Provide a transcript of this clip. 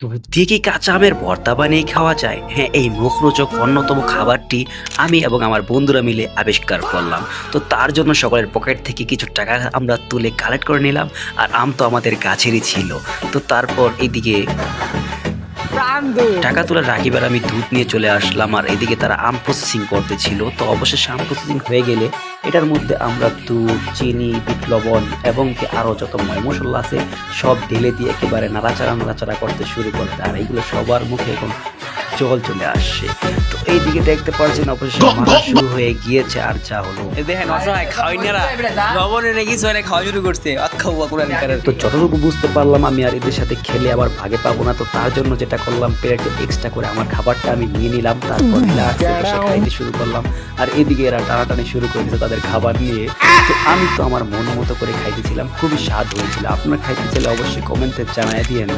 দুধ দিয়ে কি কাঁচা আমের ভর্তা বানিয়ে খাওয়া যায়? হ্যাঁ, এই মুখরোচক অন্যতম খাবারটি আমি এবং আমার বন্ধুরা মিলে আবিষ্কার করলাম। তো তার জন্য সকলের পকেট থেকে কিছু টাকা আমরা তুলে কালেক্ট করে নিলাম। আর আম তো আমাদের গাছেরই ছিল। তো তারপর এইদিকে টাকা তোলার রাকিব আর আমি দুধ নিয়ে চলে আসলাম, আর এদিকে তারা আম প্রসেসিং করতেছিল। তো অবশেষে আম প্রসেসিং হয়ে গেলে এটার মধ্যে আমরা দুধ, চিনি, বিট লবণ এবং কি আরও যত ময় মশলা আছে সব ঢেলে দিয়ে একেবারে নাড়াচাড়া করতে শুরু করতে, আর এইগুলো সবার মুখে এখন জল চলে আসছে। তো এইদিকে দেখতে পাচ্ছেন অবশেষে মাখা শুরু হয়ে গিয়েছে। আর যা হলো দেখেন অসহায় খাওয়াইনারা লবণ এনে কিছু এনে খাওয়া শুরু করছে খাওয়া কোরআন কারের। তো যতটুকু বুঝতে পারলাম আমি আর এদের সাথে খেলে আবার ভাগে পাবো না। তো তার জন্য যেটা করলাম, প্লেটে এক্সট্রা করে আমার খাবারটা আমি নিয়ে নিলাম, তারপর খাইতে শুরু করলাম। আর এদিকে এরা টানাটানি শুরু করে দিয়েছে তাদের খাবার নিয়ে। তো আমি তো আমার মন মতো করে খাইতেছিলাম, খুবই স্বাদ হয়েছিল। আপনার খাইতে চাইলে অবশ্যই কমেন্টে জানাই দিয়েন।